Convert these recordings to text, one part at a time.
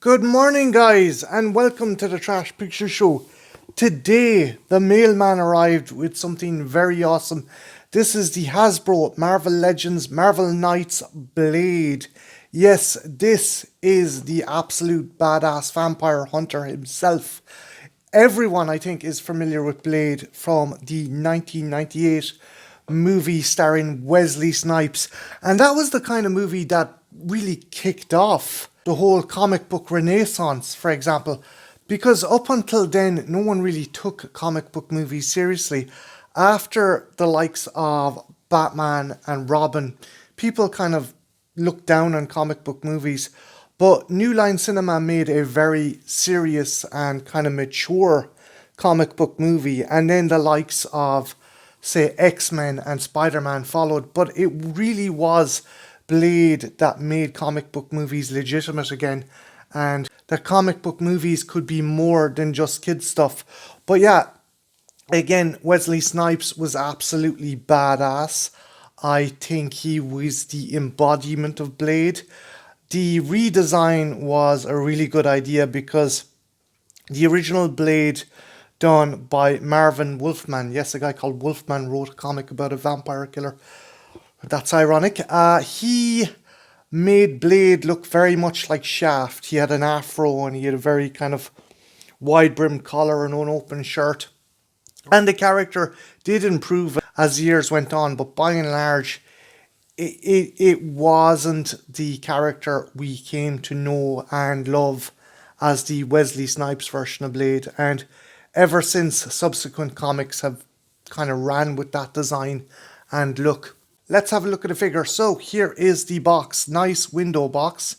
Good morning, guys, and welcome to the Trash Picture Show. Today, the mailman arrived with something very awesome. This is the HASBRO Marvel Legends Marvel Knights Blade. Yes, this is the absolute badass vampire hunter himself. Everyone, I think, is familiar with Blade from the 1998 movie starring Wesley Snipes. And that was the kind of movie that really kicked off the whole comic book renaissance, for example. Because up until then, no one really took comic book movies seriously. After the likes of Batman and Robin, people kind of looked down on comic book movies. But New Line Cinema made a very serious and kind of mature comic book movie. And then the likes of, say, X-Men and Spider-Man followed. But it really was Blade that made comic book movies legitimate again. And that comic book movies could be more than just kids stuff. But yeah, again, Wesley Snipes was absolutely badass. I think he was the embodiment of Blade. The redesign was a really good idea because the original Blade done by Marvin Wolfman, yes, a guy called Wolfman wrote a comic about a vampire killer. That's ironic. He made Blade look very much like Shaft. He had an afro and he had a very kind of wide-brimmed collar and unopened shirt. And the character did improve as years went on, but by and large, it wasn't the character we came to know and love as the Wesley Snipes version of Blade. And ever since, subsequent comics have kind of ran with that design and look. Let's have a look at the figure. So here is the box. Nice window box.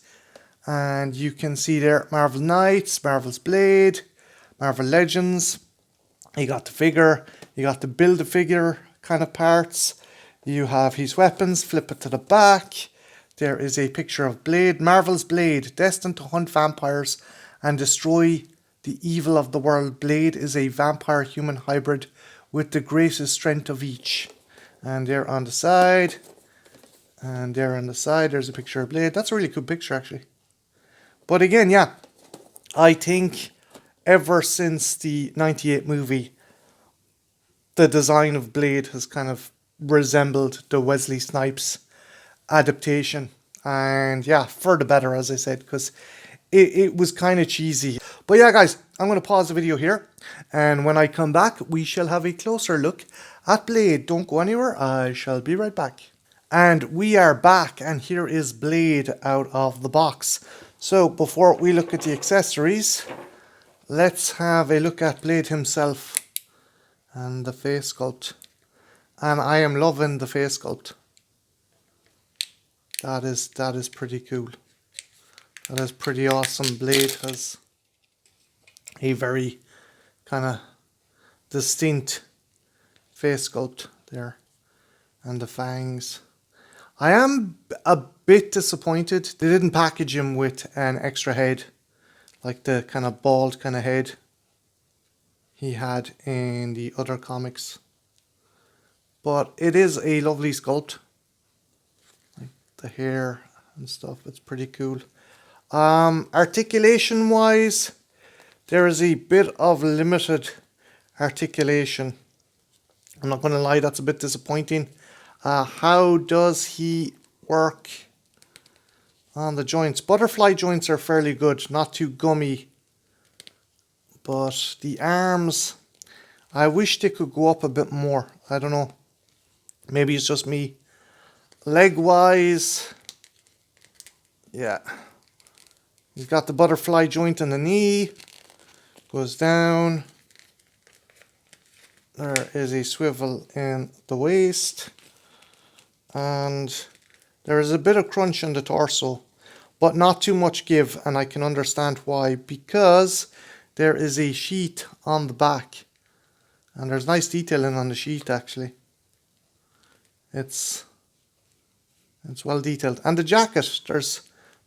And you can see there Marvel Knights, Marvel's Blade, Marvel Legends. You got the figure. You got the build a figure kind of parts. You have his weapons. Flip it to the back. There is a picture of Blade. Marvel's Blade, destined to hunt vampires and destroy the evil of the world. Blade is a vampire-human hybrid with the greatest strength of each. And there on the side, and there on the side, there's a picture of Blade. That's a really cool picture, actually. But again, yeah, I think ever since the 98 movie, the design of Blade has kind of resembled the Wesley Snipes adaptation. And yeah, for the better, as I said, because it was kind of cheesy. But yeah, guys, I'm going to pause the video here. And when I come back, we shall have a closer look at Blade. Don't go anywhere. I shall be right back. And we are back. And here is Blade out of the box. So before we look at the accessories, let's have a look at Blade himself. And the face sculpt. And I am loving the face sculpt. That is pretty cool. That is pretty awesome. Blade has a very kind of distinct face sculpt there. And the fangs. I am a bit disappointed. They didn't package him with an extra head. Like the kind of bald kind of head he had in the other comics. But it is a lovely sculpt. Like the hair and stuff. It's pretty cool. Articulation wise, there is a bit of limited articulation. I'm not going to lie, that's a bit disappointing. How does he work on the joints? Butterfly joints are fairly good, not too gummy. But the arms, I wish they could go up a bit more. I don't know. Maybe it's just me. Leg wise, yeah. He's got the butterfly joint in the knee. Goes down. There is a swivel in the waist. And there is a bit of crunch in the torso. But not too much give. And I can understand why. Because there is a sheet on the back. And there's nice detailing on the sheet, actually. It's well detailed. And the jacket, there's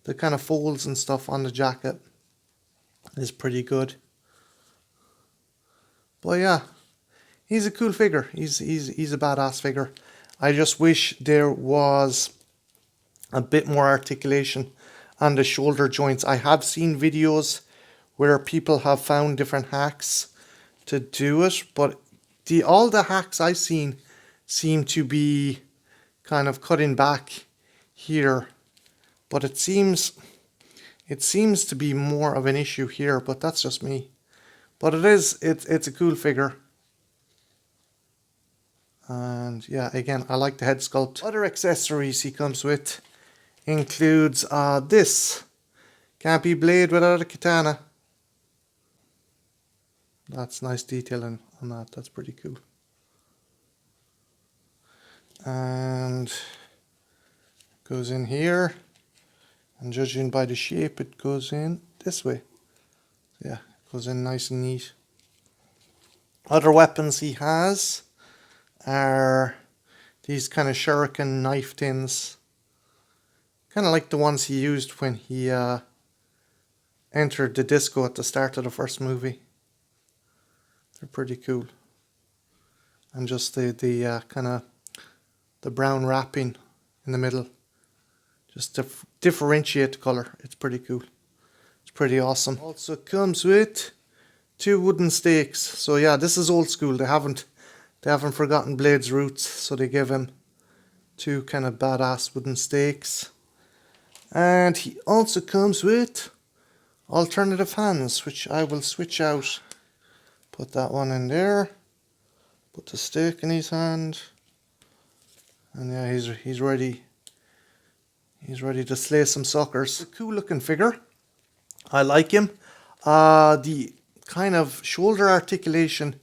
the kind of folds and stuff on the jacket is pretty good. But yeah, he's a cool figure. He's a badass figure. I just wish there was a bit more articulation and the shoulder joints. I have seen videos where people have found different hacks to do it, but all the hacks I've seen seem to be kind of cutting back here, but it seems to be more of an issue here, but that's just me. But it's a cool figure. And yeah, again, I like the head sculpt. Other accessories he comes with includes this. Can't be blade without a katana. That's nice detailing on that. That's pretty cool. And goes in here. And judging by the shape, it goes in this way. Yeah, it goes in nice and neat. Other weapons he has are these kind of shuriken knife tins. Kind of like the ones he used when he entered the disco at the start of the first movie. They're pretty cool. And just the kind of the brown wrapping in the middle. Just to differentiate the colour. It's pretty cool. It's pretty awesome. Also comes with 2 wooden stakes. So yeah, this is old school. They haven't forgotten Blade's roots. So they give him 2 kind of badass wooden stakes. And he also comes with alternative hands, which I will switch out. Put that one in there. Put the stick in his hand. And yeah, he's ready. He's ready to slay some suckers. A cool looking figure. I like him. The kind of shoulder articulation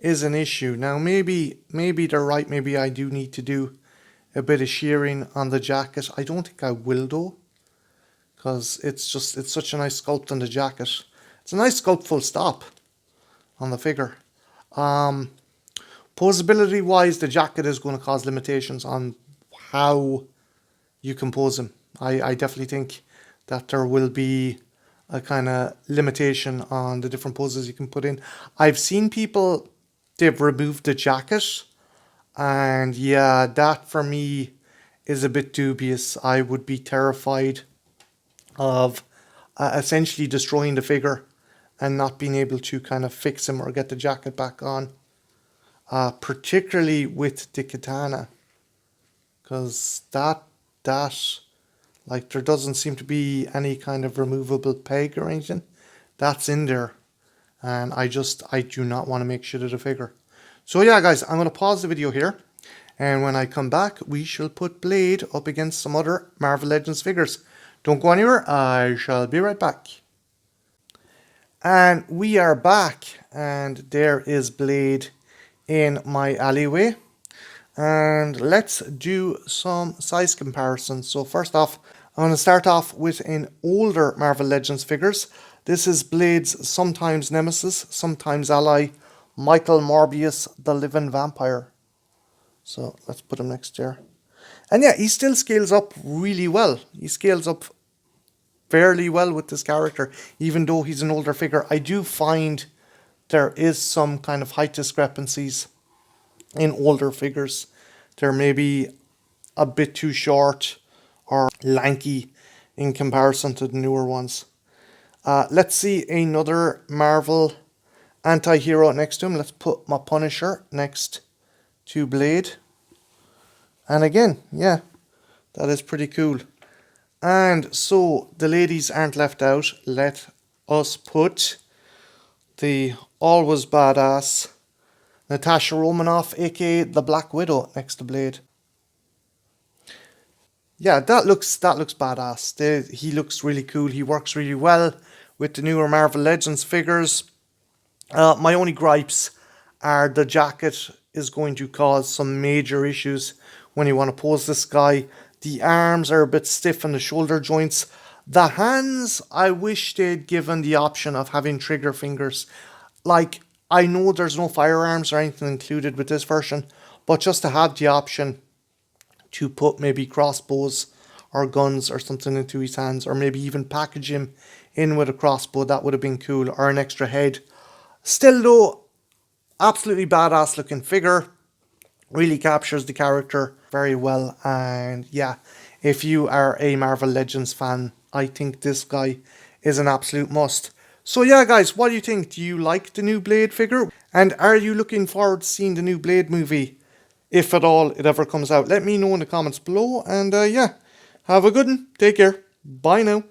is an issue. Now maybe they're right. Maybe I do need to do a bit of shearing on the jacket. I don't think I will though, because it's such a nice sculpt on the jacket. It's a nice sculpt full stop on the figure. Posability wise, the jacket is going to cause limitations on how you can pose him. I definitely think that there will be a kind of limitation on the different poses you can put in. I've seen people, they've removed the jacket, and yeah, that for me is a bit dubious. I would be terrified of essentially destroying the figure and not being able to kind of fix him or get the jacket back on. Particularly with the katana, because that like there doesn't seem to be any kind of removable peg or anything. That's in there, and I do not want to make shit of the figure. So yeah guys, I'm going to pause the video here, and when I come back we shall put Blade up against some other Marvel Legends figures. Don't go anywhere, I shall be right back. And we are back, and there is Blade in my alleyway, and let's do some size comparisons. So first off, I'm going to start off with an older Marvel Legends figures. This is Blade's sometimes nemesis, sometimes ally, Michael Morbius, the Living Vampire. So let's put him next there. And yeah, he still scales up really well. He scales up fairly well with this character, even though he's an older figure. I do find there is some kind of height discrepancies in older figures. They're maybe a bit too short or lanky in comparison to the newer ones. Let's see another Marvel anti-hero next to him. Let's put my Punisher next to Blade. And again, yeah, that is pretty cool. And so the ladies aren't left out. Let us put the always badass Natasha Romanoff, aka the Black Widow, next to Blade. Yeah, that looks badass. He looks really cool. He works really well with the newer Marvel Legends figures. My only gripes are the jacket is going to cause some major issues when you want to pose this guy. The arms are a bit stiff in the shoulder joints. The hands, I wish they'd given the option of having trigger fingers. Like, I know there's no firearms or anything included with this version, but just to have the option to put maybe crossbows or guns or something into his hands, or maybe even package him in with a crossbow, that would have been cool, or an extra head. Still though, absolutely badass looking figure. Really captures the character very well, and yeah, if you are a Marvel Legends fan, I think this guy is an absolute must. So yeah, guys, what do you think? Do you like the new Blade figure? And are you looking forward to seeing the new Blade movie? If at all it ever comes out. Let me know in the comments below. And yeah, have a good one. Take care. Bye now.